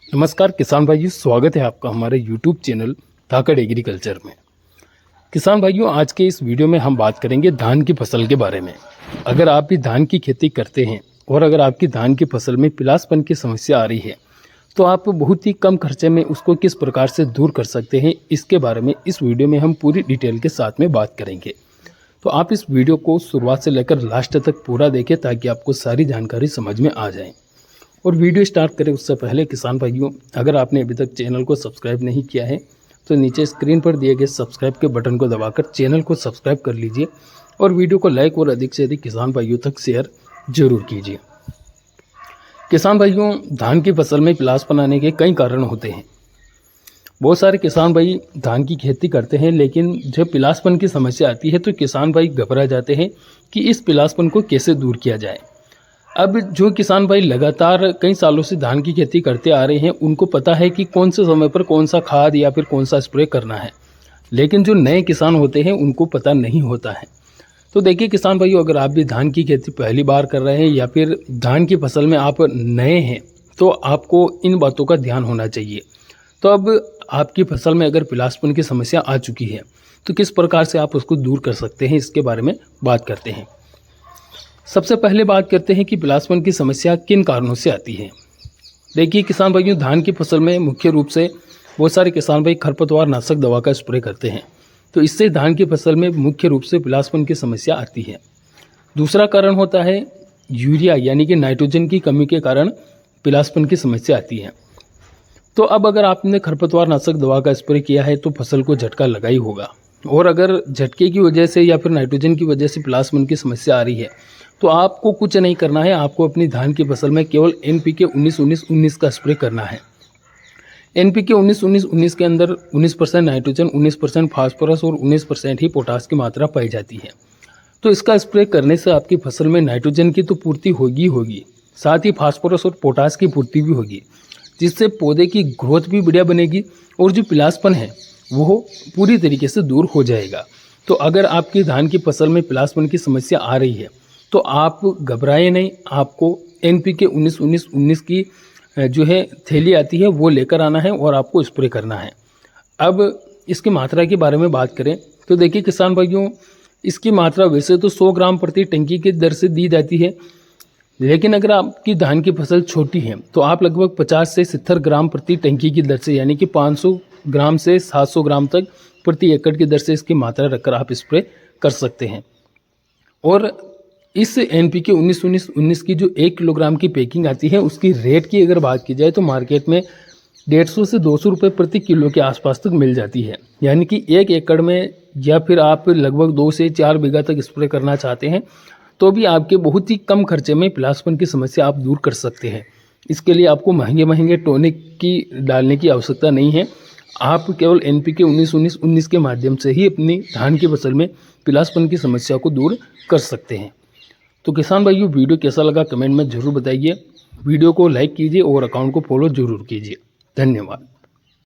नमस्कार किसान भाइयों, स्वागत है आपका हमारे YouTube चैनल धाकड़ एग्रीकल्चर में। किसान भाइयों, आज के इस वीडियो में हम बात करेंगे धान की फसल के बारे में। अगर आप भी धान की खेती करते हैं और अगर आपकी धान की फसल में पिलासपन की समस्या आ रही है तो आप बहुत ही कम खर्चे में उसको किस प्रकार से दूर कर सकते हैं, इसके बारे में इस वीडियो में हम पूरी डिटेल के साथ में बात करेंगे। तो आप इस वीडियो को शुरुआत से लेकर लास्ट तक पूरा देखें ताकि आपको सारी जानकारी समझ में आ जाए। और वीडियो स्टार्ट करें उससे पहले किसान भाइयों, अगर आपने अभी तक चैनल को सब्सक्राइब नहीं किया है तो नीचे स्क्रीन पर दिए गए सब्सक्राइब के बटन को दबाकर चैनल को सब्सक्राइब कर लीजिए और वीडियो को लाइक और अधिक से अधिक किसान भाइयों तक शेयर जरूर कीजिए। किसान भाइयों, धान की फसल में पिलासपन आने के कई कारण होते हैं। बहुत सारे किसान भाई धान की खेती करते हैं, लेकिन जब पिलासपन की समस्या आती है तो किसान भाई घबरा जाते हैं कि इस पिलासपन को कैसे दूर किया जाए। अब जो किसान भाई लगातार कई सालों से धान की खेती करते आ रहे हैं उनको पता है कि कौन से समय पर कौन सा खाद या फिर कौन सा स्प्रे करना है, लेकिन जो नए किसान होते हैं उनको पता नहीं होता है। तो देखिए किसान भाइयों, अगर आप भी धान की खेती पहली बार कर रहे हैं या फिर धान की फसल में आप नए हैं तो आपको इन बातों का ध्यान होना चाहिए। तो अब आपकी फसल में अगर पिलासपन की समस्या आ चुकी है तो किस प्रकार से आप उसको दूर कर सकते हैं, इसके बारे में बात करते हैं। सबसे पहले बात करते हैं कि पिलासपन की समस्या किन कारणों से आती है। देखिए किसान भाइयों, धान की फसल में मुख्य रूप से बहुत सारे किसान भाई खरपतवार नाशक दवा का स्प्रे करते हैं, तो इससे धान की फसल में मुख्य रूप से पिलासपन की समस्या आती है। दूसरा कारण होता है यूरिया यानी कि नाइट्रोजन की कमी के कारण पिलासपन की समस्या आती है। तो अब अगर आपने खरपतवार नाशक दवा का स्प्रे किया है तो फसल को झटका लगा ही होगा, और अगर झटके की वजह से या फिर नाइट्रोजन की वजह से पिलासपन की समस्या आ रही है तो आपको कुछ नहीं करना है। आपको अपनी धान की फसल में केवल NPK 19-19-19 का स्प्रे करना है। NPK 19-19-19 के अंदर 19% नाइट्रोजन, 19% फास्फोरस और 19% ही पोटास की मात्रा पाई जाती है। तो इसका स्प्रे करने से आपकी फसल में नाइट्रोजन की तो पूर्ति होगी, साथ ही फास्फोरस और पोटास की पूर्ति भी होगी, जिससे पौधे की ग्रोथ भी बढ़िया बनेगी और जो पिलासपन है वो पूरी तरीके से दूर हो जाएगा। तो अगर आपकी धान की फसल में पिलासपन की समस्या आ रही है तो आप घबराए नहीं। आपको NPK 19-19-19 की जो है थैली आती है वो लेकर आना है और आपको स्प्रे करना है। अब इसकी मात्रा के बारे में बात करें तो देखिए किसान भाइयों, इसकी मात्रा वैसे तो 100 ग्राम प्रति टंकी की दर से दी जाती है, लेकिन अगर आपकी धान की फसल छोटी है तो आप लगभग 50 से 70 ग्राम प्रति टंकी की दर से यानी कि 500 ग्राम से 700 ग्राम तक प्रति एकड़ की दर से इसकी मात्रा रखकर आप स्प्रे कर सकते हैं। और इस NPK 19-19-19 की जो 1 किलोग्राम की पैकिंग आती है उसकी रेट की अगर बात की जाए तो मार्केट में 150 से 200 रुपये प्रति किलो के आसपास तक मिल जाती है। यानी कि 1 एकड़ में या फिर आप लगभग 2 से 4 बीघा तक स्प्रे करना चाहते हैं तो भी आपके बहुत ही कम खर्चे में पिलासपन की समस्या आप दूर कर सकते हैं। इसके लिए आपको महंगे महंगे टॉनिक की डालने की आवश्यकता नहीं है। आप केवल NPK 19-19-19 के माध्यम से ही अपनी धान की फसल में पिलासपन की समस्या को दूर कर सकते हैं। तो किसान भाइयों, वीडियो कैसा लगा कमेंट में ज़रूर बताइए। वीडियो को लाइक कीजिए और अकाउंट को फॉलो जरूर कीजिए। धन्यवाद।